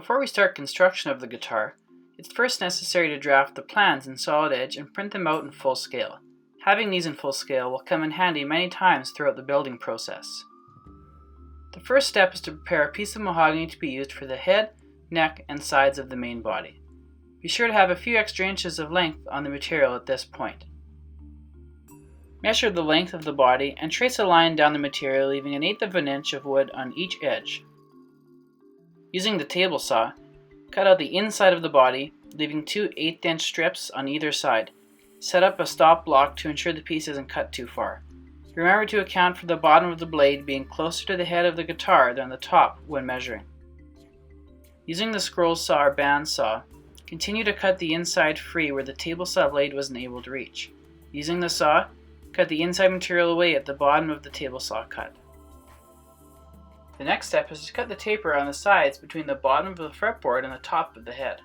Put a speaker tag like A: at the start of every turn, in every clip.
A: Before we start construction of the guitar, it's first necessary to draft the plans in solid edge and print them out in full scale. Having these in full scale will come in handy many times throughout the building process. The first step is to prepare a piece of mahogany to be used for the head, neck, and sides of the main body. Be sure to have a few extra inches of length on the material at this point. Measure the length of the body and trace a line down the material, leaving 1/8 of an inch of wood on each edge. Using the table saw, cut out the inside of the body, leaving 2 1/8-inch strips on either side. Set up a stop block to ensure the piece isn't cut too far. Remember to account for the bottom of the blade being closer to the head of the guitar than the top when measuring. Using the scroll saw or band saw, continue to cut the inside free where the table saw blade wasn't able to reach. Using the saw, cut the inside material away at the bottom of the table saw cut. The next step is to cut the taper on the sides between the bottom of the fretboard and the top of the head.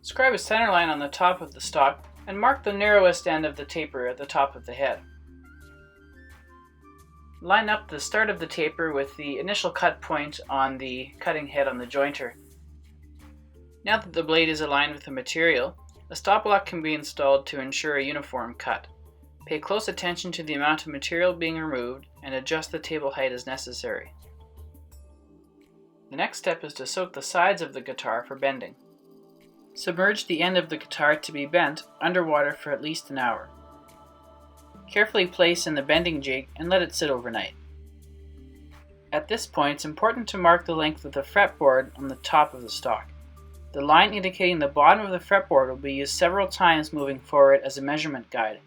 A: Scribe a center line on the top of the stock and mark the narrowest end of the taper at the top of the head. Line up the start of the taper with the initial cut point on the cutting head on the jointer. Now that the blade is aligned with the material, a stop block can be installed to ensure a uniform cut. Pay close attention to the amount of material being removed and adjust the table height as necessary. The next step is to soak the sides of the guitar for bending. Submerge the end of the guitar to be bent underwater for at least an hour. Carefully place in the bending jig and let it sit overnight. At this point, it's important to mark the length of the fretboard on the top of the stock. The line indicating the bottom of the fretboard will be used several times moving forward as a measurement guide.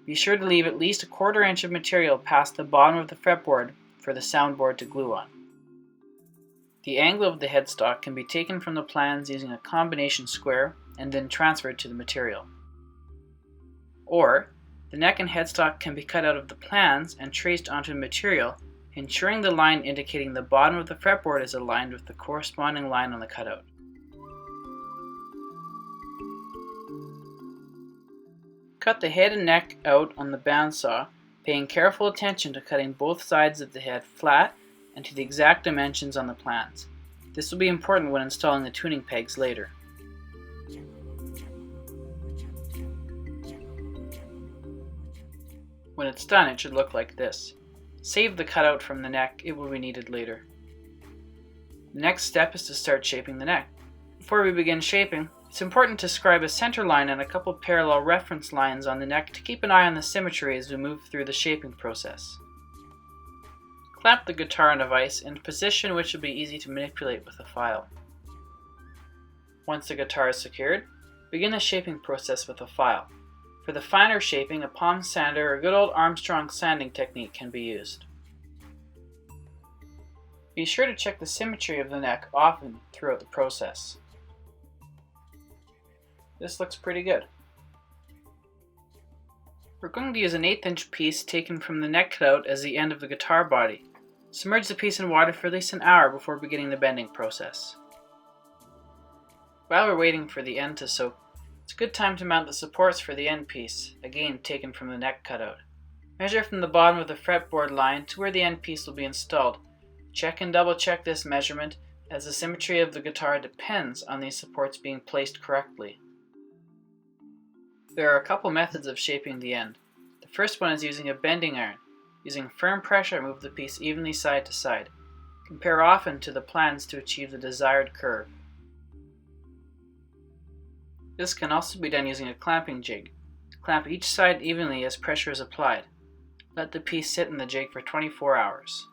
A: Be sure to leave at least 1/4 inch of material past the bottom of the fretboard for the soundboard to glue on. The angle of the headstock can be taken from the plans using a combination square and then transferred to the material. Or, the neck and headstock can be cut out of the plans and traced onto the material, ensuring the line indicating the bottom of the fretboard is aligned with the corresponding line on the cutout. Cut the head and neck out on the bandsaw, paying careful attention to cutting both sides of the head flat and to the exact dimensions on the plans. This will be important when installing the tuning pegs later. When it's done, it should look like this. Save the cutout from the neck, it will be needed later. The next step is to start shaping the neck. Before we begin shaping, it's important to scribe a center line and a couple parallel reference lines on the neck to keep an eye on the symmetry as we move through the shaping process. Clamp the guitar in a vise in a position which will be easy to manipulate with a file. Once the guitar is secured, begin the shaping process with a file. For the finer shaping, a palm sander or good old Armstrong sanding technique can be used. Be sure to check the symmetry of the neck often throughout the process. This looks pretty good. We're going to use an 1/8-inch piece taken from the neck cutout as the end of the guitar body. Submerge the piece in water for at least an hour before beginning the bending process. While we're waiting for the end to soak, it's a good time to mount the supports for the end piece, again taken from the neck cutout. Measure from the bottom of the fretboard line to where the end piece will be installed. Check and double check this measurement, as the symmetry of the guitar depends on these supports being placed correctly. There are a couple methods of shaping the end. The first one is using a bending iron. Using firm pressure, move the piece evenly side to side. Compare often to the plans to achieve the desired curve. This can also be done using a clamping jig. Clamp each side evenly as pressure is applied. Let the piece sit in the jig for 24 hours.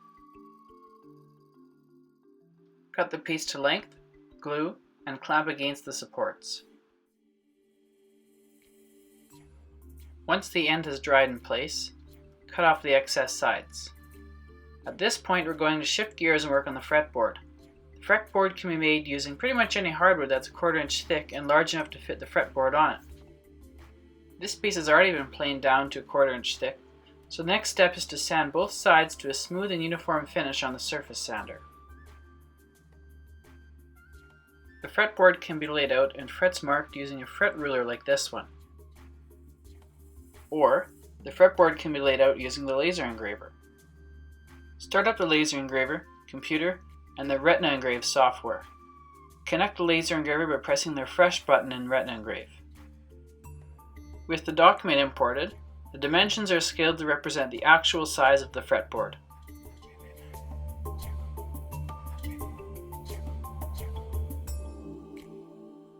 A: Cut the piece to length, glue, and clamp against the supports. Once the end has dried in place, cut off the excess sides. At this point, we're going to shift gears and work on the fretboard. The fretboard can be made using pretty much any hardwood that's 1/4 inch thick and large enough to fit the fretboard on it. This piece has already been planed down to 1/4 inch thick, so the next step is to sand both sides to a smooth and uniform finish on the surface sander. The fretboard can be laid out and frets marked using a fret ruler like this one. Or, the fretboard can be laid out using the laser engraver. Start up the laser engraver, computer, and the Retina Engrave software. Connect the laser engraver by pressing the Refresh button in Retina Engrave. With the document imported, the dimensions are scaled to represent the actual size of the fretboard.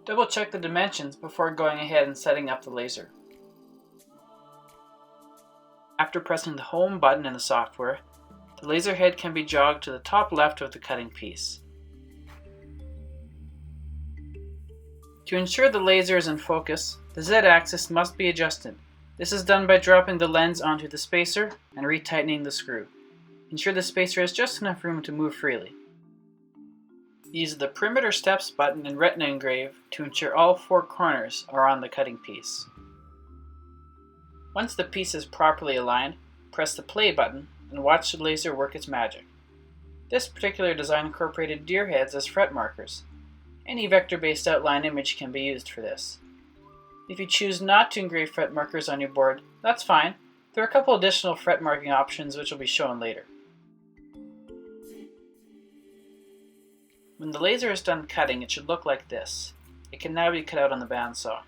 A: Double check the dimensions before going ahead and setting up the laser. After pressing the Home button in the software, the laser head can be jogged to the top left of the cutting piece. To ensure the laser is in focus, the Z-axis must be adjusted. This is done by dropping the lens onto the spacer and retightening the screw. Ensure the spacer has just enough room to move freely. Use the Perimeter Steps button in Retina Engrave to ensure all 4 corners are on the cutting piece. Once the piece is properly aligned, press the Play button and watch the laser work its magic. This particular design incorporated deer heads as fret markers. Any vector-based outline image can be used for this. If you choose not to engrave fret markers on your board, that's fine. There are a couple additional fret marking options which will be shown later. When the laser is done cutting, it should look like this. It can now be cut out on the bandsaw.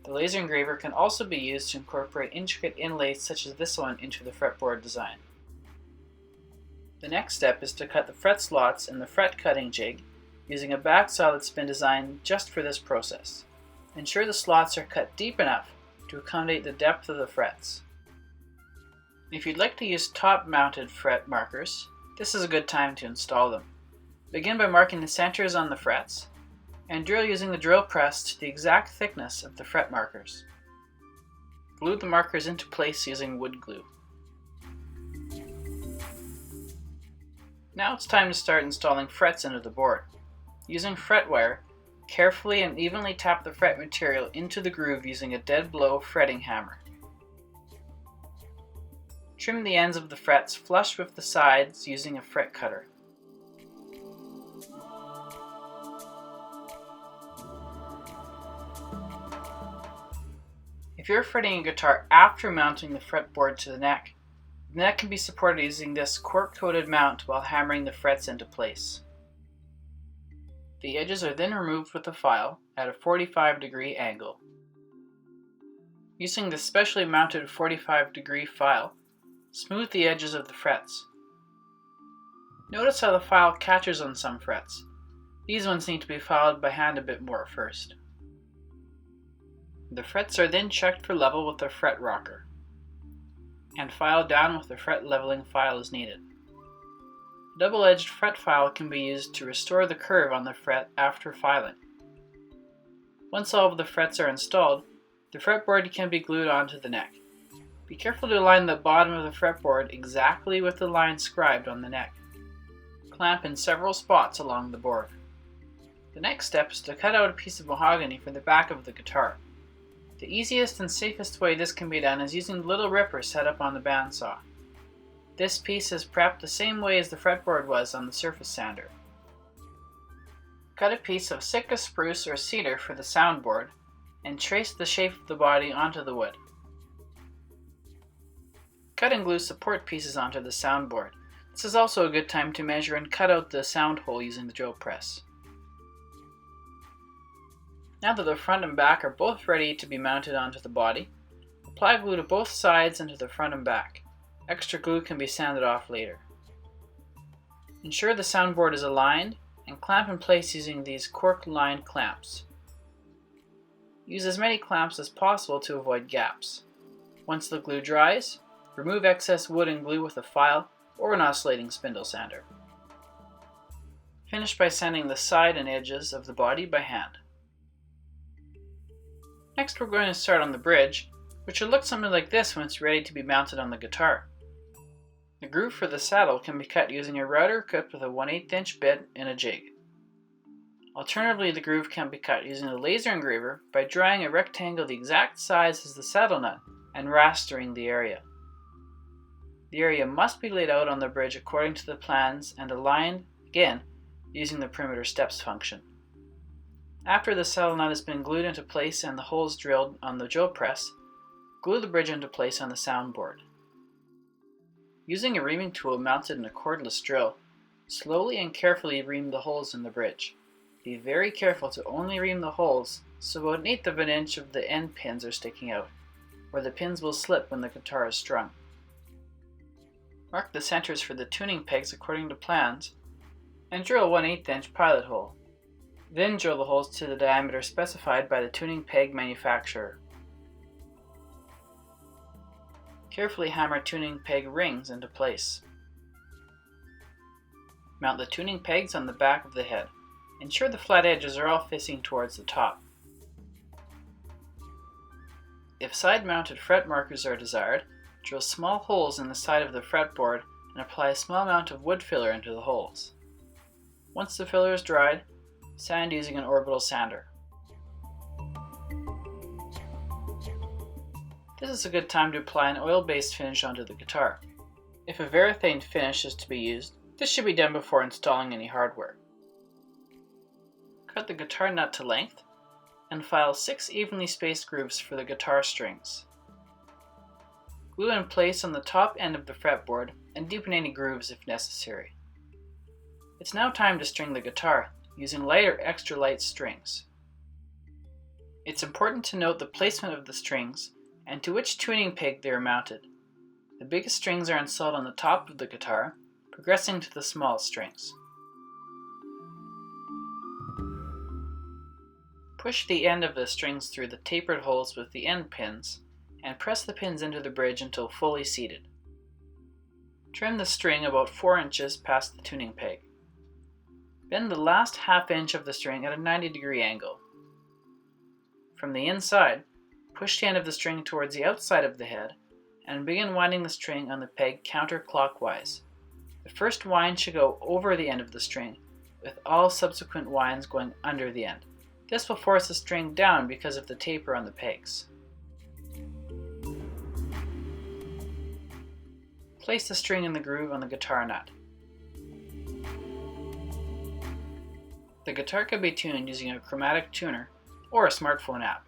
A: The laser engraver can also be used to incorporate intricate inlays such as this one into the fretboard design. The next step is to cut the fret slots in the fret cutting jig using a back saw that's been designed just for this process. Ensure the slots are cut deep enough to accommodate the depth of the frets. If you'd like to use top-mounted fret markers, this is a good time to install them. Begin by marking the centers on the frets and drill using the drill press to the exact thickness of the fret markers. Glue the markers into place using wood glue. Now it's time to start installing frets into the board. Using fret wire, carefully and evenly tap the fret material into the groove using a dead blow fretting hammer. Trim the ends of the frets flush with the sides using a fret cutter. If you're fretting a guitar after mounting the fretboard to the neck can be supported using this cork-coated mount while hammering the frets into place. The edges are then removed with a file at a 45-degree angle. Using this specially mounted 45-degree file, smooth the edges of the frets. Notice how the file catches on some frets. These ones need to be filed by hand a bit more first. The frets are then checked for level with a fret rocker, and filed down with the fret leveling file as needed. A double-edged fret file can be used to restore the curve on the fret after filing. Once all of the frets are installed, the fretboard can be glued onto the neck. Be careful to align the bottom of the fretboard exactly with the line scribed on the neck. Clamp in several spots along the board. The next step is to cut out a piece of mahogany for the back of the guitar. The easiest and safest way this can be done is using the little ripper set up on the bandsaw. This piece is prepped the same way as the fretboard was on the surface sander. Cut a piece of sitka, spruce, or cedar for the soundboard and trace the shape of the body onto the wood. Cut and glue support pieces onto the soundboard. This is also a good time to measure and cut out the sound hole using the drill press. Now that the front and back are both ready to be mounted onto the body, apply glue to both sides and to the front and back. Extra glue can be sanded off later. Ensure the soundboard is aligned and clamp in place using these cork-lined clamps. Use as many clamps as possible to avoid gaps. Once the glue dries, remove excess wood and glue with a file or an oscillating spindle sander. Finish by sanding the side and edges of the body by hand. Next we're going to start on the bridge, which will look something like this when it's ready to be mounted on the guitar. The groove for the saddle can be cut using a router equipped with a 1/8 inch bit and a jig. Alternatively, the groove can be cut using a laser engraver by drawing a rectangle the exact size as the saddle nut and rastering the area. The area must be laid out on the bridge according to the plans and aligned, again, using the perimeter steps function. After the saddle nut has been glued into place and the holes drilled on the drill press, glue the bridge into place on the soundboard. Using a reaming tool mounted in a cordless drill, slowly and carefully ream the holes in the bridge. Be very careful to only ream the holes so about 1/8 of an inch of the end pins are sticking out, or the pins will slip when the guitar is strung. Mark the centers for the tuning pegs according to plans and drill 1/8 inch pilot hole. Then drill the holes to the diameter specified by the tuning peg manufacturer. Carefully hammer tuning peg rings into place. Mount the tuning pegs on the back of the head. Ensure the flat edges are all facing towards the top. If side-mounted fret markers are desired, drill small holes in the side of the fretboard and apply a small amount of wood filler into the holes. Once the filler is dried, sand using an orbital sander. This is a good time to apply an oil-based finish onto the guitar. If a varathane finish is to be used, this should be done before installing any hardware. Cut the guitar nut to length and file 6 evenly spaced grooves for the guitar strings. Glue in place on the top end of the fretboard and deepen any grooves if necessary. It's now time to string the guitar using light or extra light strings. It's important to note the placement of the strings and to which tuning peg they are mounted. The biggest strings are installed on the top of the guitar, progressing to the smallest strings. Push the end of the strings through the tapered holes with the end pins and press the pins into the bridge until fully seated. Trim the string about 4 inches past the tuning peg. Bend the last ½ inch of the string at a 90-degree angle. From the inside, push the end of the string towards the outside of the head and begin winding the string on the peg counterclockwise. The first wind should go over the end of the string, with all subsequent winds going under the end. This will force the string down because of the taper on the pegs. Place the string in the groove on the guitar nut. The guitar can be tuned using a chromatic tuner or a smartphone app.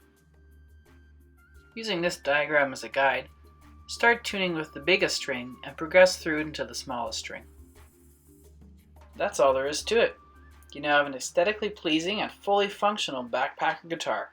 A: Using this diagram as a guide, start tuning with the biggest string and progress through into the smallest string. That's all there is to it. You now have an aesthetically pleasing and fully functional backpacker guitar.